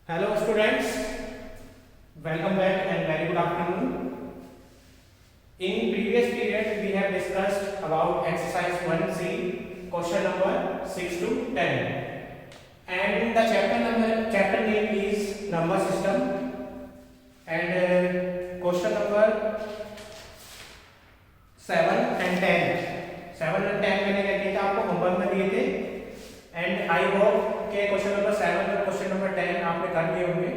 Hello students, welcome back and very good afternoon. In previous period we have discussed about exercise 1C, question number 6 to 10, and the chapter name is number system, and question number 7 and 10. 7 and 10 मैंने क्या किया था, आपको homework में दिए थे, and I hope के question number 7 और क्वेश्चन नंबर 10 आपने कर लिए होंगे,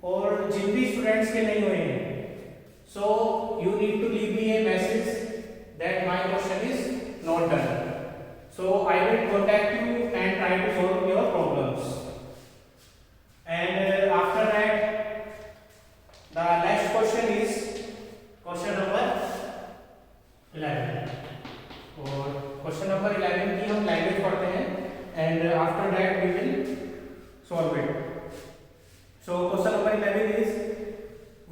और जिन भी स्टूडेंट्स के नहीं हुए हैं, so you need to leave me a message that my question is not done, so I will contact you and try to solve your problems, and after that the next question is question number 11, और question number 11 की हम language पढ़ते हैं, and after that we will solve it. So question number 11 is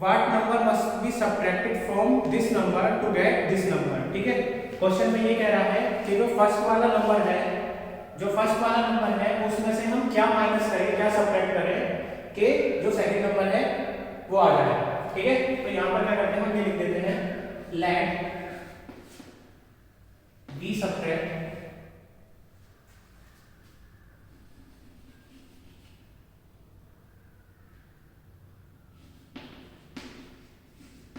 what number must be subtracted from this number to get this number. ठीक है, question में ये कह रहा है कि जो फर्स्ट वाला नंबर है उसमें से हम क्या माइनस करें, क्या सब्ट्रैक्ट करें कि जो सेकंड नंबर है वो आ जाए. ठीक है, तो यहाँ पर क्या करते हैं, हम ये लिख देते हैं let b subtract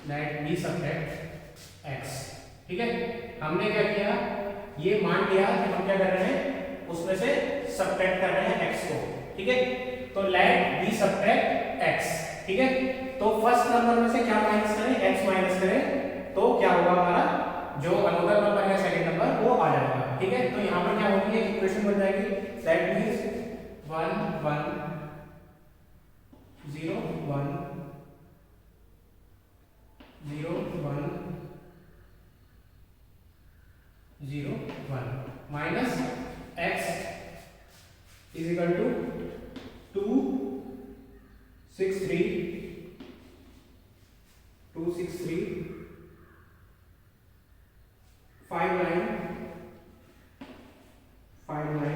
let B subtract x. ठीक है, हमने क्या किया, ये मान लिया कि हम क्या कर रहे हैं, उसमें से सबट्रैक्ट कर रहे हैं x को. ठीक है, तो लेट बी सबट्रैक्ट x. ठीक है, तो फर्स्ट नंबर में से क्या माइनस करें, x माइनस करें, तो क्या होगा, हमारा जो अनदर नंबर है सेकंड नंबर वो आ जाएगा. ठीक है, तो यहाँ पर क्या होगी, एक इक्वेशन बन जाएगी, that means 1 1 0 1 0 1 0 1 minus x is equal to 2 6 3 2 6 3 5 9 5 9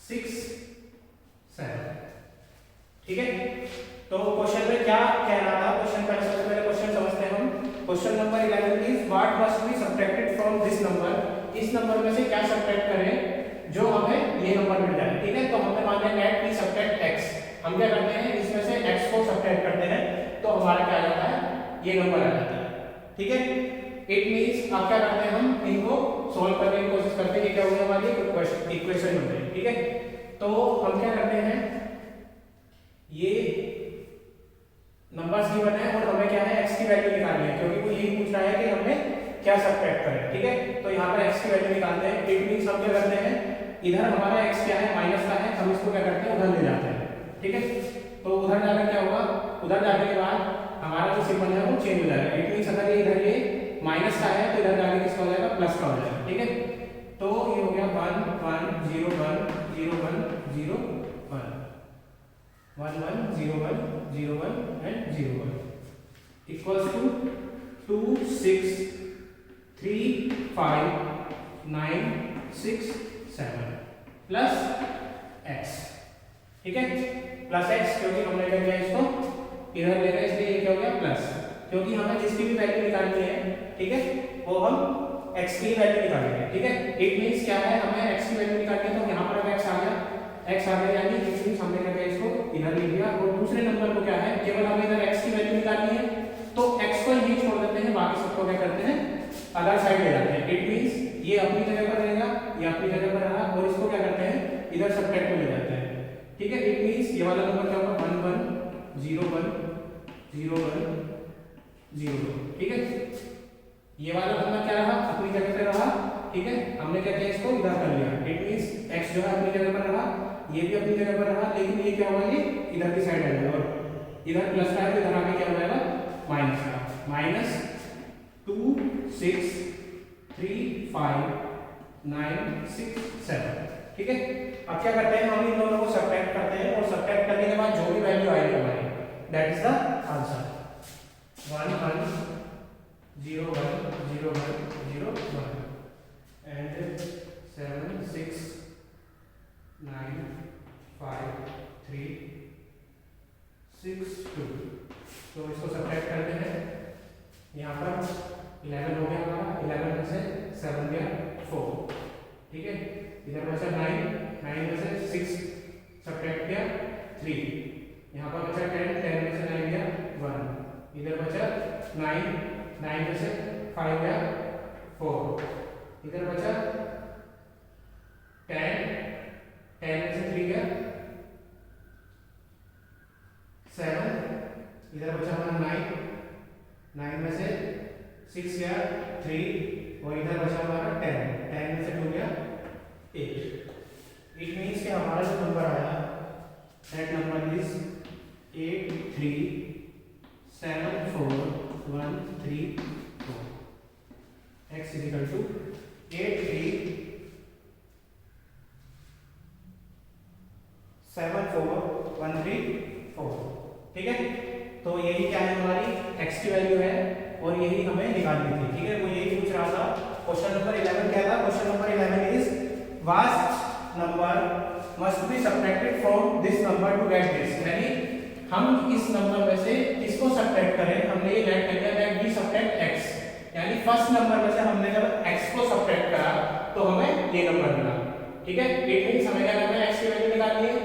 6 7. ठीक है, तो क्वेश्चन में क्या कह रहा था, क्वेश्चन का सबसे पहले क्वेश्चन समझते हैं हम. Question number 11 is what must be subtracted from this number. इस नंबर में से क्या सबट्रैक्ट करें जो हमें ये नंबर मिल जाए. ठीक है, तो हमने मान लिया लेट बी सबट्रैक्ट x. हम क्या करते हैं, इसमें से x को सबट्रैक्ट करते हैं, तो हमारा क्या आ जाता है, ये नंबर आ जाता है. ठीक है, इट मींस अब क्या करते हैं, हम इनको सॉल्व करने की कोशिश करते हैं कि क्या होगी, हमारी इक्वेशन हो जाएगी. ठीक है, तो हम क्या करते हैं, ये नंबर्स गिवन है और हमें क्या है, x की वैल्यू निकालनी है, क्योंकि वो यही पूछ रहा है कि हमें क्या सबट्रैक्ट करें. ठीक है, तो यहाँ पर x की वैल्यू निकालते हैं. इट मींस हम क्या करते हैं, इधर हमारा x क्या है, माइनस का है, हम इसको क्या करते हैं, उधर ले जाते हैं. ठीक है, तो उधर जाकर क्या होगा, उधर जाने के बाद हमारा जो सिंबल है वो चेंज हो जाएगा. इट मींस अगर ये इधर ये माइनस का है तो इधर जाके किसका हो जाएगा, प्लस का हो जाएगा. ठीक है, तो ये हो गया 1 1 0 1 0 1 0 1 1 1 0 1 0 1 and 0 1 equals to 2 6 3 5 9 6 7 plus x. ठीक है, प्लस x, क्योंकि हमने क्या किया, इसको इधर ले गए, इसलिए ये क्या हो गया प्लस, क्योंकि हमें जिसकी भी वैल्यू निकालनी है. ठीक है, वो हम x की वैल्यू निकालेंगे. ठीक है, इट मींस क्या है, हमें x की वैल्यू निकालनी है, तो यहाँ पर अब x आ गया, यानी इट मींस हमने क्या किया, इसको इधर ले लिया, और दूसरे नंबर को क्या है, केवल हमें इधर x की वैल्यू निकालनी है, तो x को यहीं छोड़ देते हैं, बाकी सबको क्या करते हैं, अदर साइड ले जाते हैं. इट मींस ये अपनी जगह पर रहेगा, ये अपनी जगह पर रहा, और इसको क्या करते हैं, इधर सबट्रैक्ट में ले जाते हैं. ठीक है, इट मींस ये वाला नंबर क्या होगा, 1 1 0 1 0 1 0 2. ठीक है, ये वाला नंबर क्या रहा, अपनी जगह पे रहा. ठीक है, हमने क्या किया, इसको इधर कर लिया. इट मींस x जो है अपनी जगह पर रहा, ये भी अपनी जगह पर रहा, लेकिन ये क्या होगा, ये इधर की साइड आ जाएगा, और इधर प्लस का है तो इधर आके क्या हो जाएगा, माइनस का. माइनस 2 6 3 5 9 6 7. ठीक है, अब क्या करते हैं, हम इन दोनों को सबट्रैक्ट करते हैं, और सबट्रैक्ट करने के बाद जो भी वैल्यू आएगी हमारी, that is the answer. 1 1 0 1 0 1 0 1 and 7 6 9 5 3 6 2। तो इसको सब्ट्रैक्ट करते हैं, यहाँ पर 11 हो गया हमारा, 11 में से 7 गया 4, ठीक है। इधर बचा 9, 9 में से 6 सब्ट्रैक्ट किया 3, यहाँ पर बचा 10, 10 में से 9 गया 1, इधर बचा 9, 9 में से 5 गया 4, इधर बचा 10, 10 में से 3 गया 7, इधर बचा हमारा 9, 9 में से 6 गया 3, और इधर बचा हमारा 10, 10 में से 2 गया 8। इट मीन्स कि हमारा जो नंबर आया, that number is 8 3 7 4 1 3 4। x is equal to 8 3 7 4 1 3 4, ठीक है। तो यही क्या है, हमारी x की वैल्यू है और यही हमें निकालनी थी, ठीक है। वो यही पूछ रहा था। क्वेश्चन नंबर 11 क्या था? Question number 11 is what number must be subtracted from this number to get this, यानी हम इस नंबर में से किसको सब्ट्रैक्ट करें। हमने ये गेट कर लिया दैट वी सब्ट्रैक्ट x, यानी फर्स्ट नंबर में से हमने जब x को सब्ट्रैक्ट करा तो हमें ये नंबर मिला, ठीक है। इट मींस हमें क्या करना है, x की वैल्यू निकालनी है,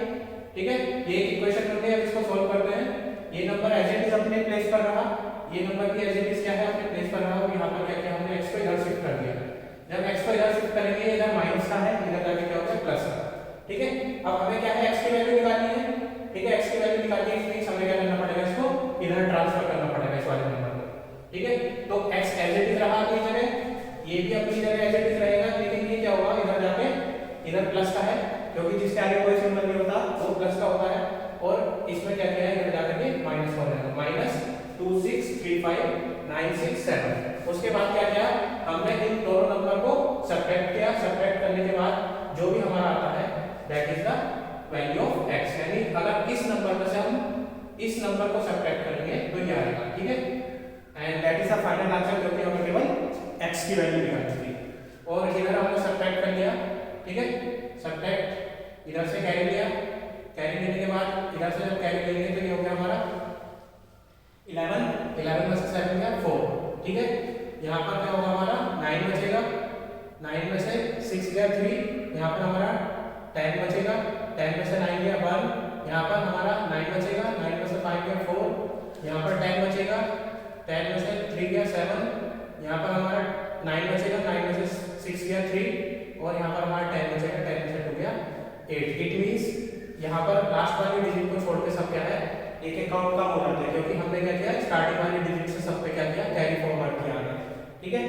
ठीक है। ये इक्वेशन हमने अब इसको सॉल्व करते हैं। ये नंबर एज इट इज अपने प्लेस पर रहा, ये नंबर की एज इट इज क्या है अपने प्लेस पर रहा, और यहाँ पर क्या किया हमने x को इधर शिफ्ट कर दिया। जब x को इधर शिफ्ट करेंगे, इधर माइनस का है, इधर जाके क्या होता है प्लस का, ठीक है। अब हमें क्या है, x की वैल्यू निकालनी है, ठीक है। x की वैल्यू निकालनी है, इसमें हमें क्या करना पड़ेगा, इसको इधर ट्रांसफर करना पड़ेगा इस वाले नंबर को, ठीक है। तो x एज इट इज रहा अपनी जगह, ये भी अपनी जगह एज इट इज रहेगा, लेकिन ये क्या होगा, इधर जाके इधर प्लस का है, क्योंकि जिसके आगे कोई सिंबल नहीं होता वो प्लस का होता है, और इसमें क्या किया है, इधर जाकर के माइनस हो जाएगा, माइनस 2 6 3 5 9 6 7। उसके बाद क्या किया, हमने इन दोनों नंबर को सब्ट्रैक्ट किया। सब्ट्रैक्ट करने के बाद जो भी हमारा आता है that is the value of x, यानी अगर इस नंबर में से हम इस नंबर को सब्ट्रैक्ट करेंगे तो ये आएगा, ठीक है। And that is the final answer, क्योंकि हमें केवल x की वैल्यू निकालनी थी। और इधर हमने सब्ट्रैक्ट कर लिया, ठीक है। सब्ट्रैक्ट इधर से कैरी लिया, कैरी लेने के बाद इधर से जब कैरी लेंगे तो ये हो गया हमारा 11, 11 में से 7 गया 4, ठीक है। यहाँ पर क्या होगा हमारा 9 बचेगा, 9 में से 6 गया 3, यहाँ पर हमारा 10 बचेगा, 10 में से 9 गया 1, यहाँ पर हमारा 9 बचेगा, 9 में से 5 गया 4, यहाँ पर 10 बचेगा, 10 में से 3 गया 7, यहाँ पर हमारा 9 बचेगा, 9 में से 6 गया 3, और यहाँ पर हमारा 10 बचेगा, 10 में से 2 गया 8। इट मीन्स यहाँ पर लास्ट वाली डिजिट को छोड़ के सब क्या है, एक एक काउंट कम हो जाता है, क्योंकि हमने क्या किया, स्टार्टिंग वाली डिजिट से सब पे क्या किया, कैरी फॉरवर्ड किया है, ठीक है।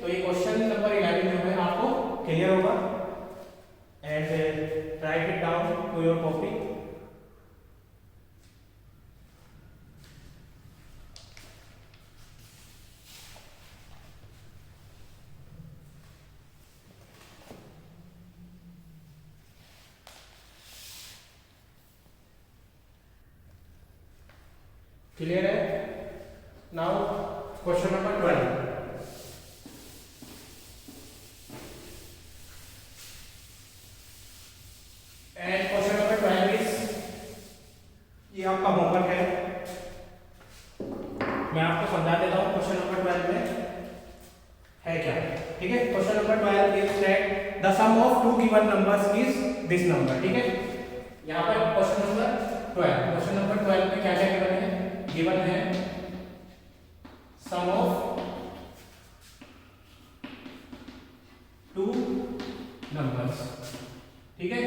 तो ये क्वेश्चन नंबर 11 जो है आपको क्लियर होगा, and write it down to your copy. Clear है? Now question number 12। And question number 12 is, ये आपका होमवर्क है, मैं आपको समझा देता हूँ क्वेश्चन नंबर 12 में है क्या, ठीक है। Question number 12 is that the sum of two given numbers is this number, ठीक है। यहाँ पर क्वेश्चन नंबर 12, क्वेश्चन नंबर 12 में क्या क्या गिवन है, गिवन है सम ऑफ टू नंबर्स, ठीक है।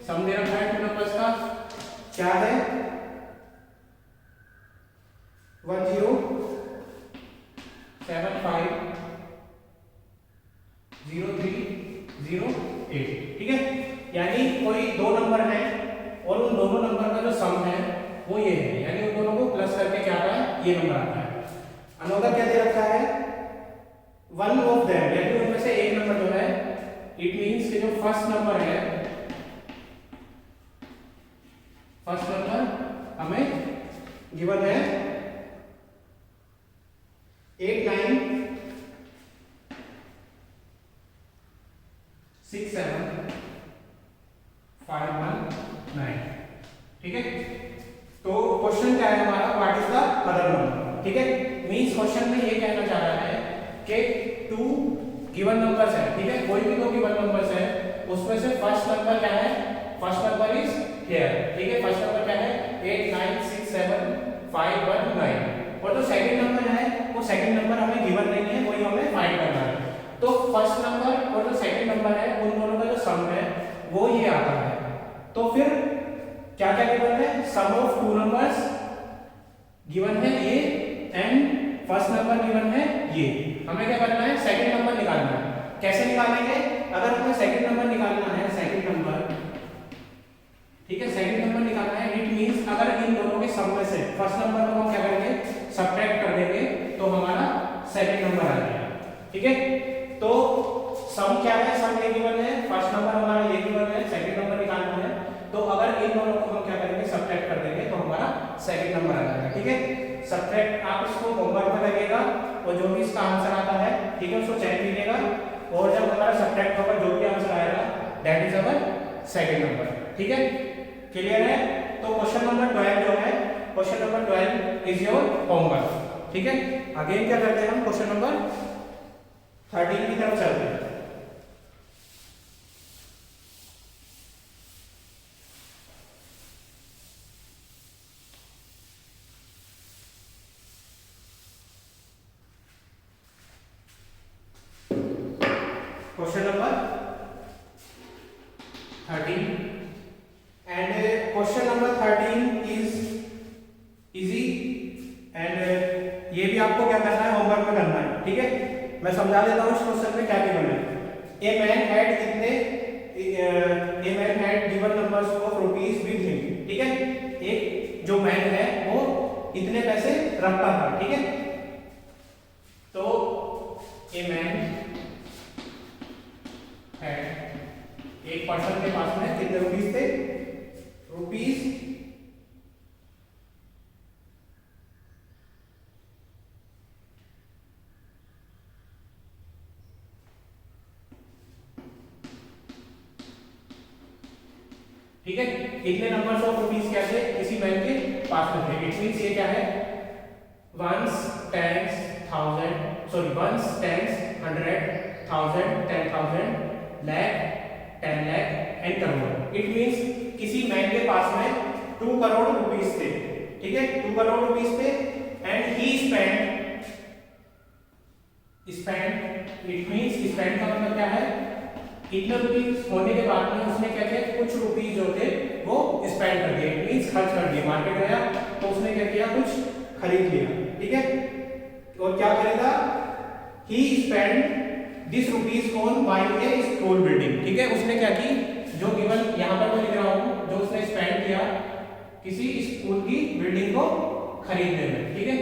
सम दे रखा है टू नंबर्स का, क्या है 10750308, ठीक है। यानी कोई दो नंबर है और उन दोनों नंबर का जो सम है वो ये है, यानी उन दोनों को प्लस करके क्या आता है, ये नंबर आता है। अनदर क्या दे रखा है, वन ऑफ देम, यानी उनमें से एक नंबर जो है, इट मींस कि जो फर्स्ट नंबर है, फर्स्ट नंबर हमें गिवन है 896751 9, ठीक है। तो क्वेश्चन क्या है हमारा, what is the other number, ठीक है। मींस क्वेश्चन में ये कहना चाह रहा है कि टू गिवन नंबर्स है, ठीक है, कोई भी दो गिवन नंबर्स है, उसमें से फर्स्ट नंबर क्या है, फर्स्ट नंबर इज हियर, ठीक है, फर्स्ट नंबर क्या है 8 9 6 7 5 1 9, और जो सेकंड नंबर है वो सेकंड नंबर हमें गिवन नहीं है, वही हमें फाइंड करना है। तो फर्स्ट नंबर और जो सेकंड नंबर है उन दोनों का जो सम है वो ये आता है। तो फिर क्या क्या गिवन है, सम ऑफ टू नंबर्स गिवन है ये, एंड फर्स्ट नंबर गिवन है ये। हमें क्या करना है, सेकंड नंबर निकालना है। कैसे निकालेंगे, अगर हमें सेकंड नंबर निकालना है, सेकंड नंबर, ठीक है, सेकंड नंबर निकालना है, इट मींस अगर इन दोनों के सम में से फर्स्ट नंबर को हम क्या करेंगे, सब्ट्रैक्ट कर देंगे, तो हमारा सेकंड नंबर आ जाएगा, ठीक है। तो सम क्या है, सम ये गिवन है, फर्स्ट नंबर हमारा ये गिवन है, सेकंड नंबर निकालना है, तो अगर इन दोनों को हम क्या करेंगे, सब्ट्रैक्ट कर देंगे, तो हमारा सेकंड नंबर आ जाएगा, ठीक है। सब्ट्रैक्ट आप इसको होमवर्क में लगेगा, और जो भी इसका आंसर आता है, ठीक है, उसको चेक कीजिएगा, और जब हमारा सब्ट्रैक्ट होगा जो भी आंसर आएगा that is our second number, ठीक है, क्लियर है। तो क्वेश्चन नंबर 12 जो है, question number 12 is your homework, ठीक है। अगेन क्या करते हैं हम, क्वेश्चन नंबर 13 की तरफ चलते हैं। Question number 13 and question number 13 is easy, and ये भी आपको क्या करना है, होमवर्क में करना है, ठीक है। मैं समझा देता हूँ इस क्वेश्चन में क्या गिवन है। A man had given numbers of rupees with him, ठीक है, एक जो मैन है वो इतने पैसे रखता था, ठीक है। तो ए मैन है, एक पर्सन के पास में कितने रुपीस थे, रुपीस 'ठीक है। इतने नंबर्स ऑफ रुपीस क्या थे, किसी मैन के पास में थे। इट मींस ये क्या है, ones tens thousand, sorry ones tens 100 1000 10,000 lakh 10 lakh and crore. It means किसी मैन के पास में 2 करोड़ रुपीस थे, ठीक है, 2 करोड़ रुपीस थे, and he spend, it means spend का मतलब क्या है, इतने रुपीस होने के बाद में उसने क्या किया, कुछ रुपीस जो थे वो स्पेंड कर दिए, इट मींस खर्च कर दिए। मार्केट गया तो उसने क्या किया, कुछ खरीद लिया, ठीक है। और क्या खरीदा, he spend this rupees on buying a school building, ठीक है। उसने क्या की, जो गिवन यहाँ पर मैं लिख रहा हूँ, जो उसने स्पेंड किया किसी स्कूल की बिल्डिंग को खरीदने में, ठीक है।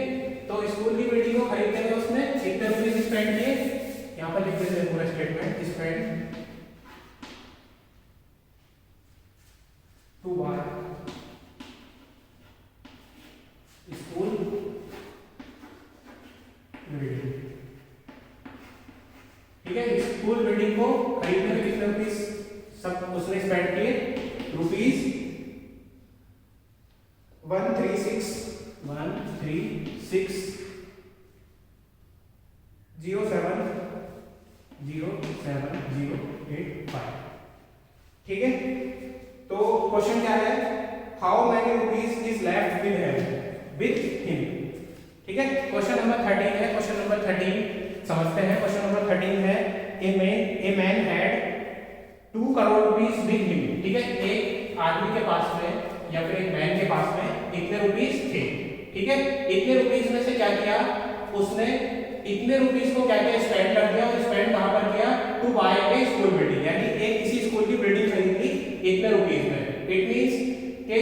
तो स्कूल की बिल्डिंग को खरीदने में उसने कितने रुपीस स्पेंड किए, यहाँ पर लिख देते हैं पूरा statement, spend to buy school building, ठीक है। स्कूल बिल्डिंग को खरीदने में कितने रुपीस सब उसने स्पेंड किए, रुपीस 136,136,070,085, ठीक है। तो क्वेश्चन क्या है, how many rupees is left with him, ठीक है। क्वेश्चन नंबर 13 है, क्वेश्चन नंबर 13 समझते हैं। क्वेश्चन नंबर 13 है, a man had 2 crore rupees with him, ठीक है। एक आदमी के पास में या फिर एक मैन के पास में इतने रुपीस थे, ठीक है। इतने रुपीस में से क्या किया, उसने इतने रुपीस को क्या किया, स्पेंड कर दिया। और स्पेंड कहां पर किया, to buy a school building, यानी एक किसी स्कूल की बिल्डिंग खरीदी इतने रुपीस में। इट मींस के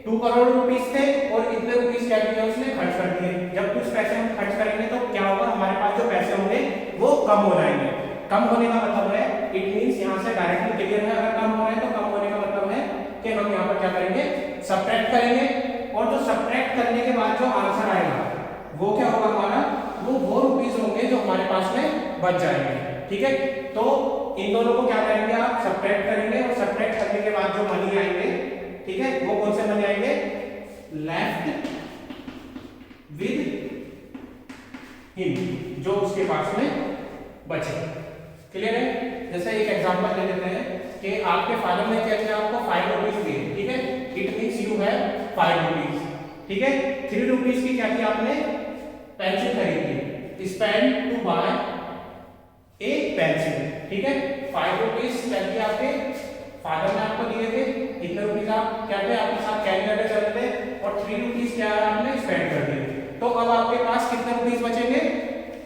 2 करोड़ रुपीस थे और इतने रुपीस क्या किया, उसने खर्च कर दिए। जब कुछ पैसे हम खर्च करेंगे तो क्या होगा, हमारे पास जो पैसे होंगे वो कम हो जाएंगे। कम होने का मतलब है, इट मींस यहाँ से डायरेक्टली क्लियर है, अगर कम हो रहा है तो कम होने का मतलब है कि हम यहाँ पर क्या करेंगे, सब्ट्रैक्ट करेंगे। और जो सब्ट्रैक्ट करने के बाद जो आंसर आएगा वो क्या होगा हमारा, वो रुपीस होंगे जो हमारे पास में बच जाएंगे, ठीक है। तो इन दोनों को क्या करेंगे, आप सब्ट्रैक्ट करेंगे, और सब्ट्रैक्ट करने के बाद जो मनी आएंगे, ठीक है, वो कौन से मनी आएंगे, लेफ्ट विद हिम, जो उसके पास में बचे। क्लियर है? जैसे एक एग्जांपल ले लेते हैं कि आपके फादर ने क्या किया, आपको 5 रुपीज दिए, ठीक है, it means you have 5 rupees, ठीक है। 3 रुपीज की क्या किया आपने, पेंसिल खरीदी, spend to buy a pencil, ठीक है। 5 रुपीज क्या किया आपके फादर ने आपको दिए थे, इतने रुपीज आप क्या थे आपके साथ कैरी करके चल रहे थे, और 3 रुपीज क्या आपने स्पेंड कर दिए। तो अब आपके पास कितने रुपीज बचेंगे,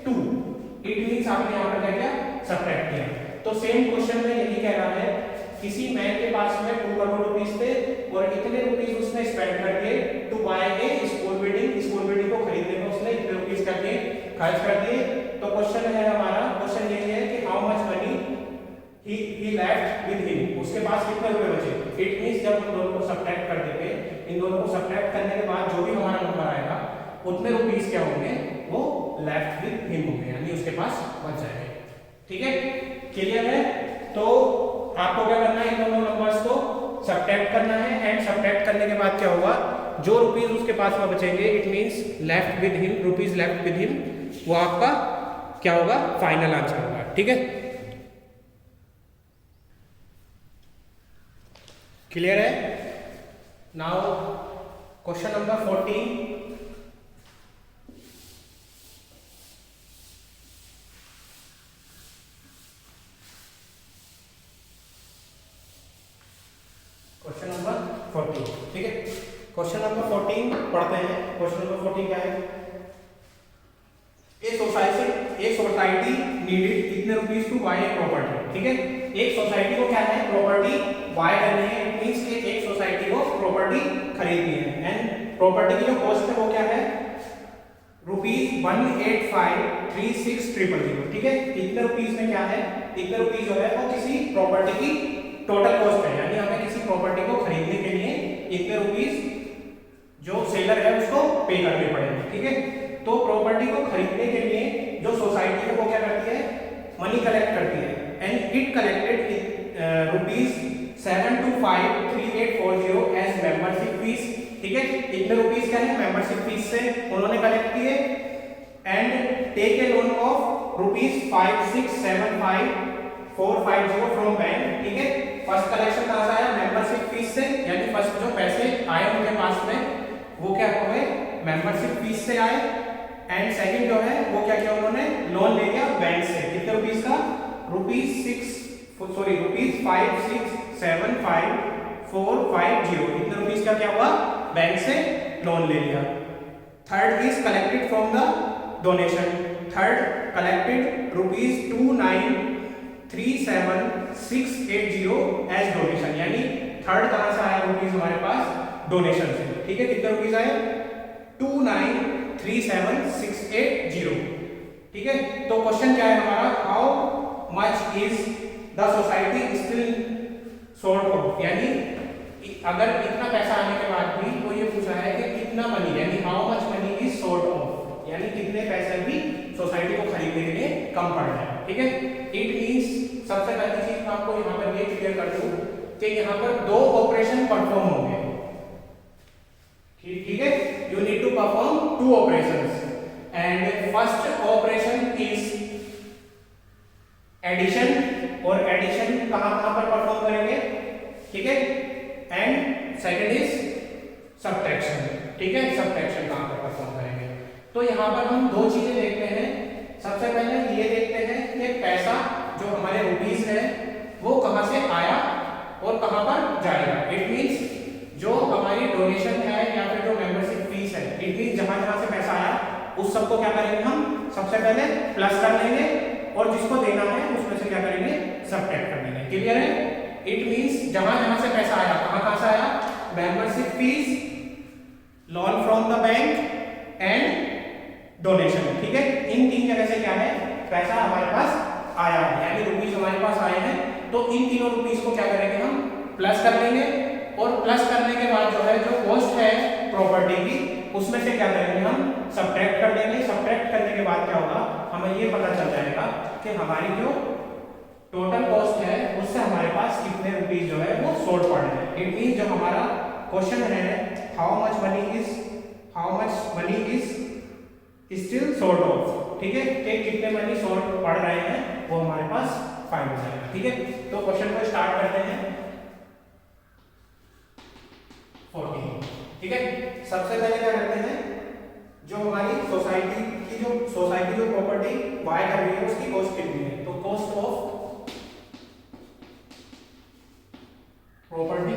2। इट मींस आपने यहाँ पर क्या किया, सब्ट्रैक्ट किया। तो सेम क्वेश्चन में यही कह रहा है, किसी मैन के पास में 2 करोड़ रुपीस थे और इतने रुपीस उसने स्पेंड कर दिए to buy a school building, school building को खरीदने में उसने इतने रुपीस कर दिए, खर्च कर दिए। तो क्वेश्चन है हमारा, क्वेश्चन यही है कि how much money he left with him, उसके पास कितने रुपए बचे। इट मींस जब हम दोनों को सब्ट्रैक्ट कर देंगे, इन दोनों को सब्ट्रैक्ट करने के बाद जो भी हमारा नंबर आएगा उतने रुपीस क्या होंगे, वो लेफ्ट विद हिम होंगे, यानी उसके पास बच जाएंगे। ठीक है, क्लियर है? तो आपको क्या करना है, इन दोनों नंबर्स को सब्ट्रैक्ट करना है, एंड सब्ट्रैक्ट करने के बाद क्या होगा, जो रुपीस उसके पास में बचेंगे, it means left with him, rupees left with him, वो आपका क्या होगा, फाइनल आंसर होगा। ठीक है, क्लियर है? Now question number 14, question number 14, ठीक है। क्वेश्चन नंबर 14 पढ़ते हैं। क्वेश्चन नंबर 14 क्या है, एक सोसाइटी नीडेड इतने rupees to buy a property. ठीक है, एक सोसाइटी को क्या है, प्रॉपर्टी बाय करनी है, इट मींस कि एक सोसाइटी को प्रॉपर्टी खरीदनी है, एंड प्रॉपर्टी की जो कॉस्ट है वो क्या है, ₹1,853,600। ठीक है, इतने रुपीस में क्या है, इतने रुपीस जो है वो किसी प्रॉपर्टी की टोटल कॉस्ट है, यानी हमें किसी प्रॉपर्टी को खरीदने के लिए इतने रुपीस जो सेलर है उसको पे करने पड़ेंगे। ठीक है, तो प्रॉपर्टी को खरीदने के लिए जो सोसाइटी है वो क्या करती है, मनी कलेक्ट करती है, and it collected ₹7253840 as membership fees. ठीक है, इतने रुपीस क्या है, मेंबरशिप फीस से उन्होंने कलेक्ट किए, and take a loan of ₹5675,450 from bank. ठीक है, फर्स्ट कलेक्शन कहां से आया, मेंबरशिप फीस से, यानी फर्स्ट जो पैसे आए उनके पास में वो क्या हुए, मेंबरशिप फीस से आए, एंड सेकंड जो है वो क्या किया, उन्होंने लोन ले लिया बैंक से, कितने रुपीस का, ₹5675,450, इतने रुपीस का क्या हुआ, बैंक से लोन ले लिया। Third is collected from the donation, third collected ₹2,937,680 as donation, यानी थर्ड कहां से आया रुपीस हमारे पास, डोनेशन से। ठीक है, कितने रुपीस आए, 2,937,680। ठीक है, तो क्वेश्चन क्या है हमारा, how much is the society still sold off, यानी अगर इतना पैसा आने के बाद भी तो ये पूछा है कि कितना मनी, यानी how much money is sold off, यानी कितने पैसे भी सोसाइटी को खरीदने के लिए कम पड़ रहे हैं। ठीक है, इट मींस सबसे पहली चीज मैं आपको यहाँ पर ये क्लियर कर दूं कि यहाँ पर 2 ऑपरेशन परफॉर्म होंगे। ठीक है, you need to perform 2 operations, and first operation is addition, और एडिशन कहां पर परफॉर्म करेंगे। ठीक है, एंड सेकंड इज सब्ट्रैक्शन। ठीक है, सब्ट्रैक्शन कहां पर परफॉर्म करेंगे। तो यहां पर हम 2 चीजें देखते हैं। सबसे पहले ये देखते हैं कि पैसा जो हमारे रुपीस है वो कहां से आया और कहां पर जाएगा। इट मींस जो हमारी डोनेशन है या फिर जो मेंबरशिप फीस है, इट मींस जहां जहां से पैसा आया उस सबको क्या करेंगे, हम सबसे पहले प्लस कर लेंगे, और जिसको देना है उसमें से क्या करेंगे, सब्ट्रैक्ट कर देंगे। क्लियर है? इट मींस जहां जहां से पैसा आया, कहां से आया, membership fees, loan from the bank and donation. ठीक है, इन 3 जगह से क्या है, पैसा हमारे पास आया है, यानी रुपीस हमारे पास आए हैं। तो इन तीनों रुपीस को क्या करेंगे, हम प्लस कर लेंगे, और प्लस करने के बाद जो है जो कॉस्ट है प्रॉपर्टी की उसमें से क्या करेंगे, हम सब्ट्रैक्ट कर देंगे। सब्ट्रैक्ट करने के बाद क्या होगा, हमें ये पता चल जाएगा कि हमारी जो टोटल कॉस्ट है उससे हमारे पास कितने रुपीस जो है वो सोल्ड पड़ रहे हैं। इट मींस जो हमारा क्वेश्चन है how much money is still short of, ठीक है, कि कितने मनी शॉर्ट पड़ रहे हैं वो हमारे पास फाइंड हो जाएगा, ठीक है। तो क्वेश्चन को स्टार्ट करते हैं 14, ठीक है। सबसे पहले क्या करते हैं, जो हमारी सोसाइटी जो प्रॉपर्टी बाय कर रही है उसकी कॉस्ट कितनी है, तो कॉस्ट ऑफ प्रॉपर्टी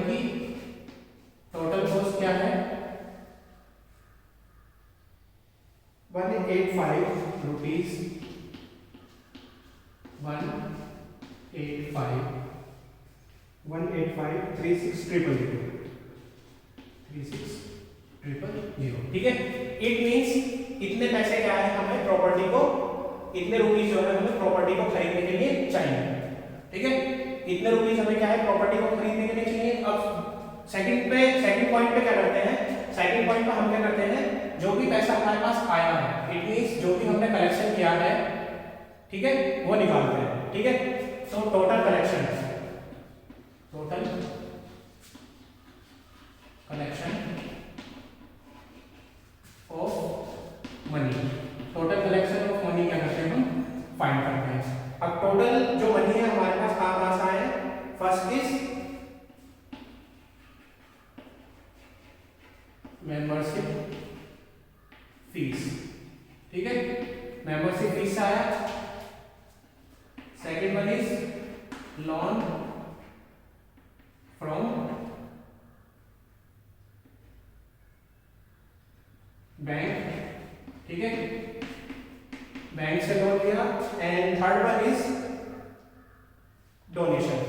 की टोटल कॉस्ट क्या है, 185 रुपीज, 185,36,000, ठीक है। इट मींस इतने पैसे क्या है हमें प्रॉपर्टी को, इतने रुपीस जो है हमें प्रॉपर्टी को खरीदने के लिए चाहिए, ठीक है। इतने रुपीस हमें क्या है प्रॉपर्टी को खरीदने के लिए चाहिए। अब सेकंड पॉइंट पे क्या करते हैं, सेकंड पॉइंट पे हम क्या करते हैं, जो भी पैसा हमारे पास आया है, इट मींस जो भी हमने कलेक्शन किया है, ठीक है, वो निकालते हैं, ठीक है। So total collection of money क्या करते हैं हम फाइंड करते हैं। अब टोटल जो मनी है हमारे पास कहां से आए, फर्स्ट इज मेंबरशिप फीस, ठीक है, मेंबरशिप फीस आया। Second one is loan from bank, ठीक है, बैंक से लोन लिया। And third one is donation,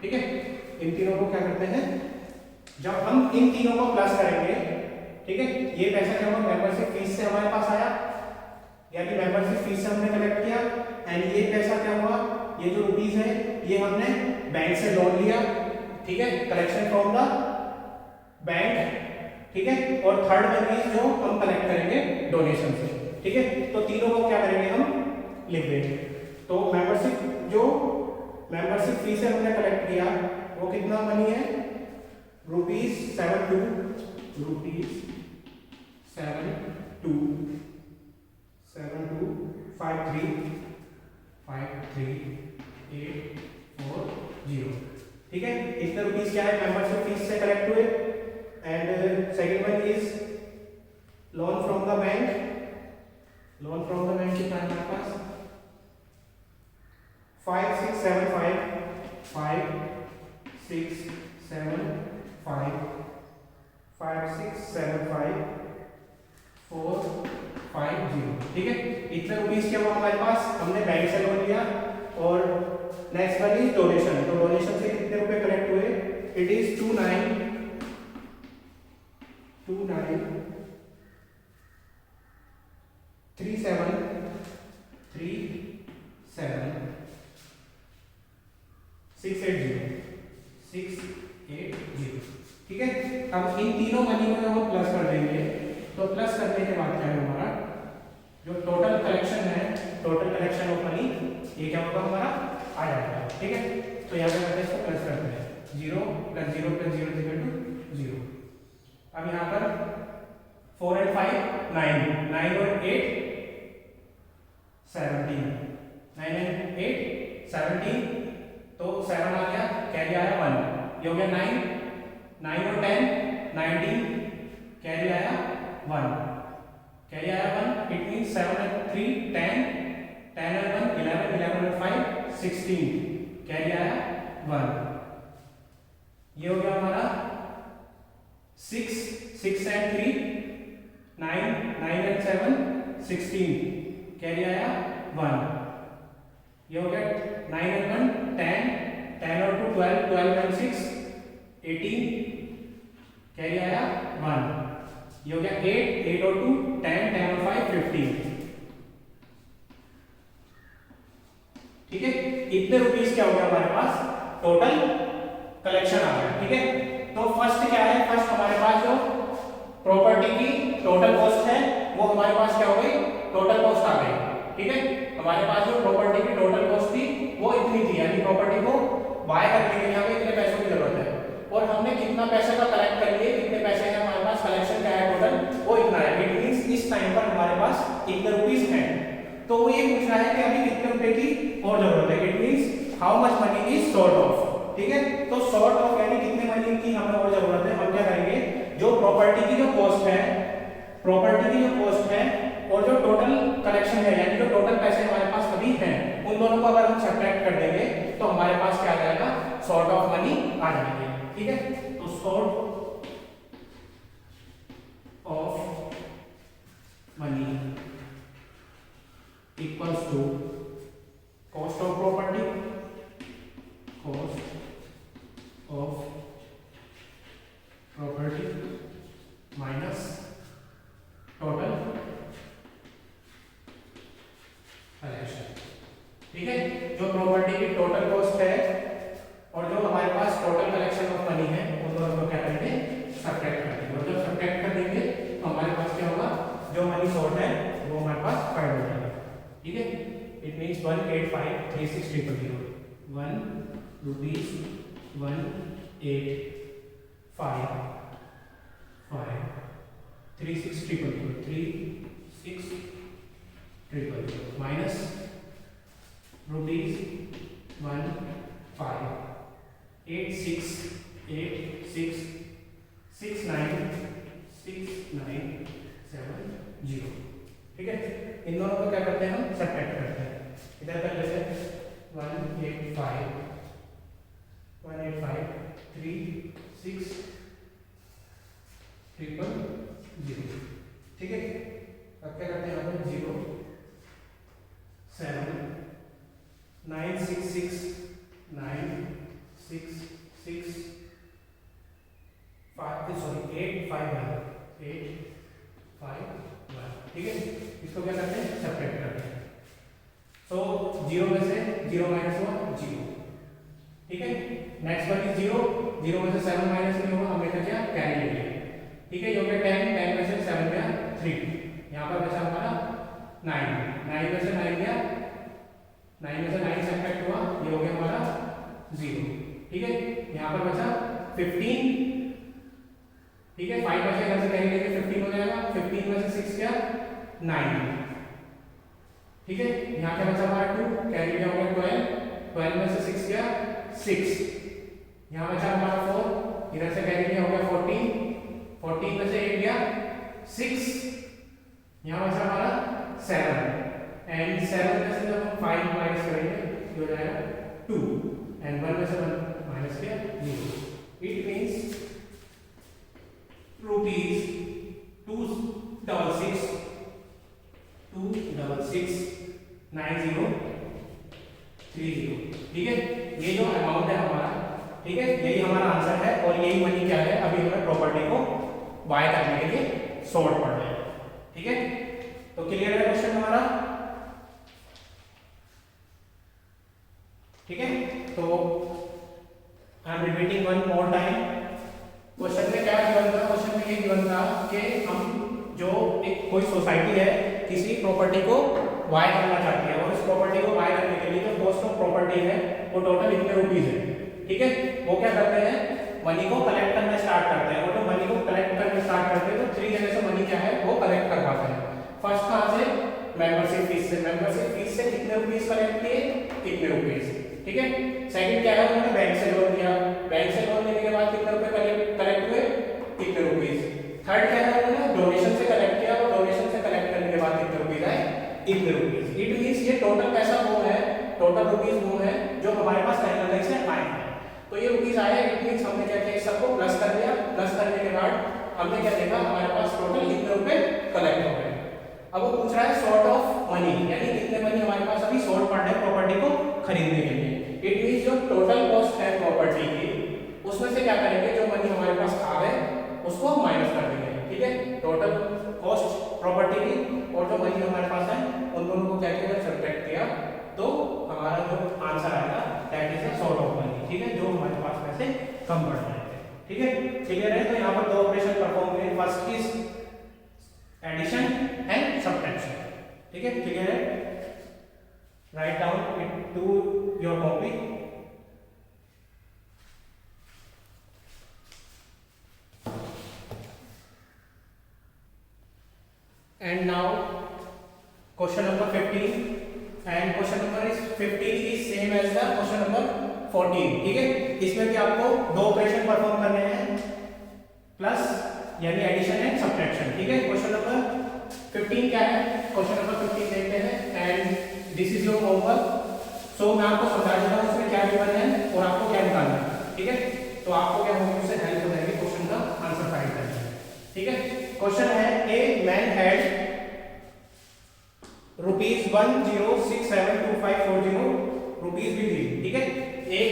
ठीक है। इन तीनों को क्या करते हैं, जब हम इन तीनों को प्लस करेंगे, ठीक है, ये पैसा जब हम मेंबरशिप फीस से हमारे पास आया, यानी मेंबरशिप फीस से हमने कलेक्ट किया, एंड ये पैसा क्या हुआ, ये जो रुपीस है ये हमने बैंक से लोन लिया, ठीक है, कलेक्शन फ्रॉम द बैंक, ठीक है। और थर्ड वन इज जो हम कलेक्ट करेंगे डोनेशन से, ठीक है। तो तीनों को क्या करेंगे हम लिख देंगे। तो मेंबरशिप फीस से हमने कलेक्ट किया वो कितना मनी है, ₹72,840, ठीक है। इतने रुपीस क्या है मेंबरशिप फीस से कलेक्ट हुए। And second one is loan from the bank, कितना है हमारे पास 5675 450, ठीक है। इतने रुपीस क्या हुआ हमारे पास, हमने बैंक से लोन लिया। और नेक्स्ट वन इज डोनेशन, तो डोनेशन से कितने रुपए कलेक्ट हुए, इट इज 29,37,3,7,680, ठीक है। अब इन तीनों मनी को हम प्लस कर देंगे, तो प्लस करने के बाद क्या है हमारा जो टोटल कलेक्शन ऑफ मनी, ये क्या होगा हमारा आ जाएगा, ठीक है। तो यहाँ पे करते हैं इसको प्लस करते हैं, 0 + 0 + 0 = 0। अब यहाँ पर 4 and 5 9, 9 और 8 17, 9 and 8 17, तो 7 आ गया, कैरी आया 1, ये हो गया 9, 9 और 10 19, कैरी आया 1, it means 7 and 3 10, 10 and 1 11, 11 and 5 16, carry आया 1। ये हो गया हमारा 6 and 3 9, 9 and 7 16, कैरी आया 1। ये हो गया 9 and 1 10, 10 और 2 12, 12 and 6 18, कैरी आया 1। ये हो गया 8, 8 और 2 10, 10 और 5 15, ठीक है। इतने रुपीस क्या हो गया हमारे पास टोटल कलेक्शन आ गया, ठीक है। तो फर्स्ट क्या है, फर्स्ट हमारे पास जो प्रॉपर्टी की टोटल कॉस्ट है वो हमारे पास क्या हो गई, टोटल कॉस्ट आ गई, ठीक है। हमारे पास जो प्रॉपर्टी की प्रॉपर्टी को बाय करने के लिए हमें इतने पैसों की जरूरत है और हमने कितना पैसे का कलेक्ट कर लिए, कितने पैसे हैं हमारे पास, कलेक्शन क्या है टोटल, वो इतना है। इट मींस इस टाइम पर हमारे पास इतने रुपीस हैं। तो वो ये पूछ रहा है कि अभी कितने रुपए की और जरूरत है। It means how much money is short of. ठीक है, तो शॉर्ट ऑफ यानी कितने मनी की हमें और जरूरत है। हम क्या करेंगे, जो प्रॉपर्टी की जो कॉस्ट है, प्रॉपर्टी की जो कॉस्ट है और जो टोटल कलेक्शन है यानी जो टोटल पैसे हमारे पास अभी हैं, उन दोनों को अगर हम सब्ट्रैक्ट कर देंगे तो हमारे पास क्या आ जाएगा, शॉर्ट ऑफ मनी आ जाएंगे। ठीक है, तो short of money equals to cost of property, cost of property minus total collection. ठीक है, जो प्रॉपर्टी की टोटल कॉस्ट है और जो हमारे पास टोटल कलेक्शन ऑफ मनी है, उन दोनों को क्या करेंगे, सब्ट्रैक्ट कर देंगे। और जब सब्ट्रैक्ट कर देंगे तो हमारे पास क्या होगा, जो मनी शॉर्ट है वो हमारे पास फाइंड हो जाएगा। ठीक है, it means 1853600 1 rupees 185 3600 minus rupees 18586696970। ठीक है, इन दोनों को क्या करते हैं, हम सब्ट्रैक्ट करते हैं। इधर कर लेते हैं 185 3600। ठीक है, अब क्या करते हैं, हम 0 7 966 966 851। ठीक है, इसको क्या करते हैं, सब्ट्रैक्ट करते हैं। सो 0 में से 0 माइनस हुआ 0। ठीक है, नेक्स्ट वन इज 0 में से 7 माइनस नहीं होगा, हमने क्या कैरी ले लिया। ठीक है, ये हो गया 10 में से 7 गया 3, यहाँ पर बचा हमारा 9 में से 9 गया, 9 में से 9 सब्ट्रैक्ट हुआ, ये हो गया हमारा 0। ठीक है, यहाँ पर बचा 15। ठीक है, 5 बचे, इधर से कैरी लेके 15 हो जाएगा, 15 में से 6 क्या 9। ठीक है, यहाँ क्या बचा हमारा 2, कैरी लिया हो गया 12 में से 6 क्या 6, यहाँ बचा हमारा 4, इधर से कैरी लिया हो गया 14 में से 8 गया 6, यहाँ बचा हमारा 7 एंड 7 में से जब हम 5 माइनस करेंगे ये हो जाएगा 2 एंड 1 में से 1 माइनस किया 0। It means rupees 2669030। ठीक है, ये जो अमाउंट है हमारा, ठीक है, यही हमारा आंसर है और यही मनी क्या है, अभी हमें प्रॉपर्टी को बाय करने के लिए शॉर्ट पड़ रहा है। ठीक है, तो क्लियर है क्वेश्चन हमारा। ठीक है, तो I am repeating one more time. Question में क्या गिवन था, क्वेश्चन में ये गिवन था कि हम जो एक कोई सोसाइटी है किसी प्रॉपर्टी को बाय करना चाहती है और उस प्रॉपर्टी को बाय करने के लिए जो कॉस्ट ऑफ प्रॉपर्टी है वो टोटल इतने रुपीस है। ठीक है, वो क्या करते हैं, मनी को कलेक्ट करना स्टार्ट करते हैं और जो मनी को कलेक्ट करना स्टार्ट करते हैं तो 3 जगह से मनी क्या है वो कलेक्ट कर पाते हैं। फर्स्ट कहाँ से, मेंबरशिप फीस से। मेंबरशिप फीस से कितने रुपीस कलेक्ट किए, इतने रुपीस। ठीक है, सेकंड क्या है, उन्होंने बैंक से लोन लिया, बैंक से लोन लेने के बाद कितने रुपए कलेक्ट हुए, इतने रुपीस। थर्ड क्या है, उन्होंने डोनेशन से कलेक्ट किया और डोनेशन से कलेक्ट करने के बाद कितने रुपीस आए, इतने रुपीस। इट मींस ये टोटल पैसा वो है, टोटल रुपीस वो है जो हमारे पास कहीं ना कहीं से आए हैं। तो ये रुपीस आए, इट मींस हमने क्या किया, सबको प्लस कर दिया। प्लस करने के बाद हमने क्या देखा, हमारे पास टोटल इतने रुपए कलेक्ट हो गए। अब वो पूछ रहा है शॉर्ट ऑफ मनी, यानी कितने मनी हमारे पास अभी शॉर्ट पड़ रहे हैं प्रॉपर्टी को खरीदने के लिए। इट मींस जो टोटल कॉस्ट है प्रॉपर्टी की, उसमें से क्या करेंगे, जो मनी हमारे पास आ गए उसको माइनस कर देंगे। ठीक है, टोटल कॉस्ट प्रॉपर्टी की और जो मनी हमारे पास है उन दोनों को क्या किया, सब्ट्रैक्ट किया, तो हमारा जो आंसर आएगा that is a short of money. ठीक है, जो हमारे पास पैसे कम पड़ रहे हैं। ठीक है, क्लियर है। तो यहाँ पर दो ऑपरेशन परफॉर्म करें, first is addition and subtraction. ठीक है, क्लियर है। Write down it to your copy 15 is same as the question number 14, ठीक है। इसमें भी आपको दो ऑपरेशन परफॉर्म करने हैं, प्लस यानी एडिशन एंड सब्ट्रैक्शन, ठीक है। क्वेश्चन नंबर 15 क्या है, क्वेश्चन नंबर 15 देखते हैं and this is your homework. So मैं आपको समझा देता हूँ उसमें क्या गिवन है और आपको क्या निकालना है, ठीक है। तो आपको क्या होगा, उससे हेल्प हो जाएगी क्वेश्चन का आंसर फाइंड करने में, ठीक है। क्वेश्चन है ए मैन हैड ₹10672540 रुपीज भी दी, ठीक है। एक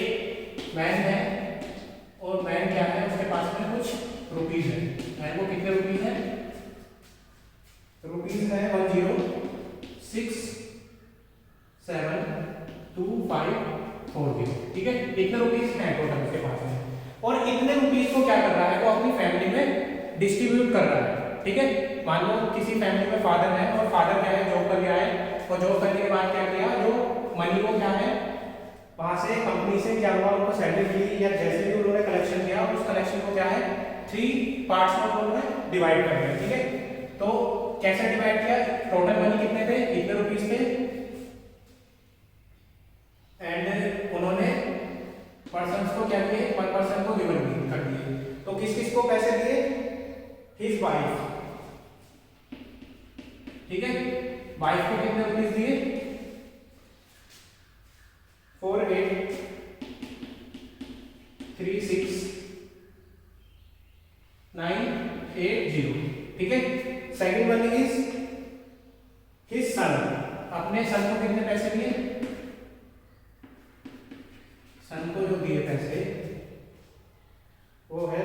मैन है और मैन क्या है, उसके पास में कुछ रुपीज है। मैन को कितने रुपीज है, रुपीज है 10672540, ठीक है। इतने रुपीज हैं टोटल उसके पास में, और इतने रुपीज को क्या कर रहा है, वो अपनी फैमिली में डिस्ट्रीब्यूट कर रहा है, ठीक है। मान लो किसी फैमिली में फादर है और फादर क्या है, जॉब करके आए और जॉब करने के बाद क्या किया, जो मनी को क्या है वहां से कंपनी से क्या हुआ, उनको सैलरी दी या जैसे भी उन्होंने कलेक्शन किया, उस कलेक्शन को क्या है 3 पार्ट्स में उन्होंने डिवाइड कर दिया, ठीक है। तो कैसे डिवाइड किया, टोटल मनी कितने थे, इतने रुपीज थे, एंड उन्होंने पर्सन्स को क्या किए, पर पर्सन को गिवन कर दिए। तो किस किस को पैसे दिए, हिज वाइफ, ठीक है। वाइफ को कितने रुपीज दिए, 4836,980, ठीक है। Second one is his son, अपने सन को कितने पैसे दिए, सन को जो दिए पैसे वो है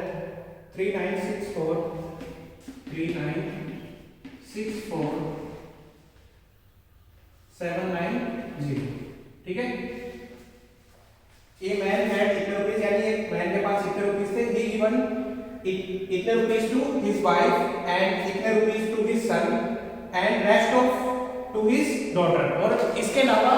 3964,790, ठीक है। ए मैन हैड इतने रुपीज, यानी एक मैन के पास इतने रुपीज थे, ही गिवन इतने rupees to his wife and इतने rupees to his son and rest of to his daughter. और इसके अलावा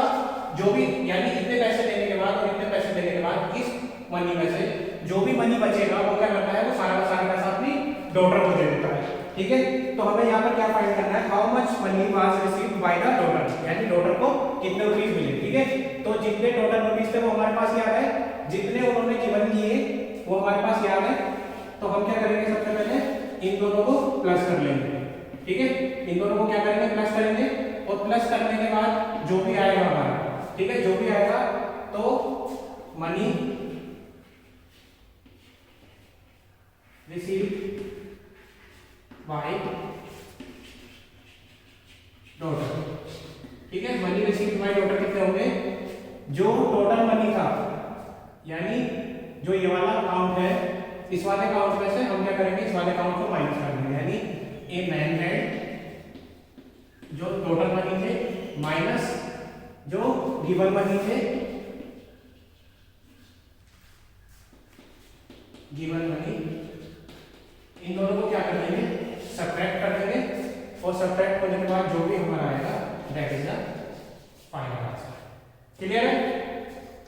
जो भी, यानी इतने पैसे देने के बाद और इतने पैसे देने के बाद इस मनी में से जो भी मनी बचेगा वो क्या करता है, वो सारा का सारा पैसा अपनी डॉटर को दे देता है, ठीक है। तो हमें यहाँ पर क्या फाइंड करना है, how much money was received by the daughter, यानी डॉटर को कितने रुपीस मिले, ठीक है। तो जितने टोटल रुपीस थे वो हमारे पास याद है, जितने उन्होंने गिवन किए वो हमारे पास याद है। तो हम क्या करेंगे, सबसे पहले इन दोनों को प्लस कर लेंगे, ठीक है। इन दोनों को क्या करेंगे, प्लस करेंगे, और प्लस करने के बाद जो भी आएगा हमारा, ठीक है, जो भी आएगा तो मनी रिसीव्ड बाय डॉटर, ठीक है। मनी रिसीव्ड बाय डॉटर कितने होंगे, जो टोटल मनी था, यानी जो ये वाला अकाउंट है, इस वाले अकाउंट में से हम क्या करेंगे, इस वाले अकाउंट को माइनस कर देंगे, यानी ए मैन हैड जो टोटल मनी थे माइनस जो गिवन मनी थे, गिवन मनी, इन दोनों को क्या कर देंगे, सब्ट्रैक्ट कर देंगे, और सब्ट्रैक्ट होने के बाद जो भी हमारा आएगा that is the final answer. Clear है।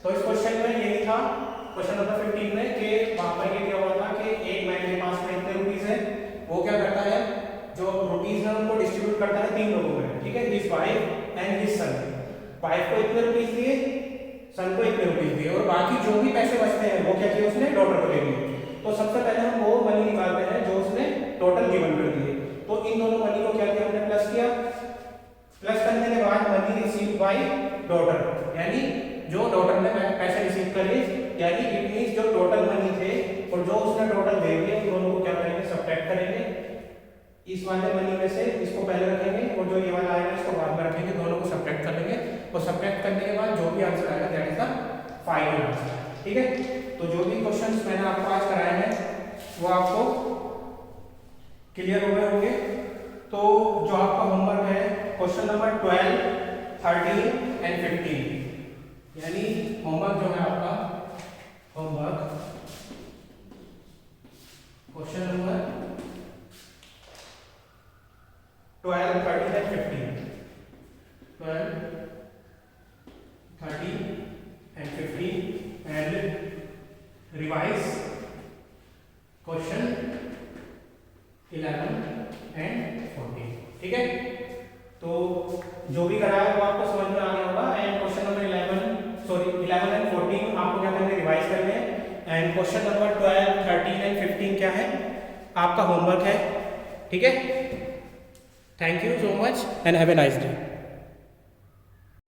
तो इस क्वेश्चन में यही था, क्वेश्चन नंबर 15 में, कि वहां पर ये क्या हुआ था कि एक मैन के पास में इतने रुपीस है, वो क्या करता है, जो रुपीस है उनको डिस्ट्रीब्यूट करता है 3 लोगों में, ठीक है, his wife and his son. Wife को इतने रुपीस दिए, सन को इतने रुपीस दिए, और बाकी जो भी पैसे बचते हैं वो क्या किया उसने, डॉटर को दे दिए। तो सबसे पहले हम वो मनी निकालते हैं जो उसने टोटल गिवन कर दिए। तो इन दोनों मनी को क्या किया, हमने प्लस किया, प्लस करने के बाद मनी रिसीव्ड बाय डॉटर, यानी जो डॉटर ने पैसे रिसीव कर लिए, यानी इट मींस जो टोटल मनी थे और जो उसने टोटल दे दिए, उन दोनों को क्या करेंगे, सब्ट्रैक्ट करेंगे। इस वाले मनी में से इसको पहले रखेंगे और जो ये वाला आएगा इसको बाद में रखेंगे, दोनों को सब्ट्रैक्ट कर लेंगे, और सब्ट्रैक्ट करने के बाद जो भी आंसर आएगा that is the final answer, ठीक है। तो जो भी क्वेश्चंस मैंने आपको आज कराए हैं वो आपको क्लियर हो गए होंगे। तो जो आपका होमवर्क है क्वेश्चन नंबर 12, 13 एंड 15, यानी होमवर्क जो है आपका, homework question number 12, 13 and 15, 12, 13 and 15 and revise question 11 and 14, ठीक है। तो जो भी कराया वो आपको समझ में आ गया होगा, and question number 11 and question number 12, 13 and 15 क्या है, आपका होमवर्क है, ठीक है। Thank you so much and have a nice day.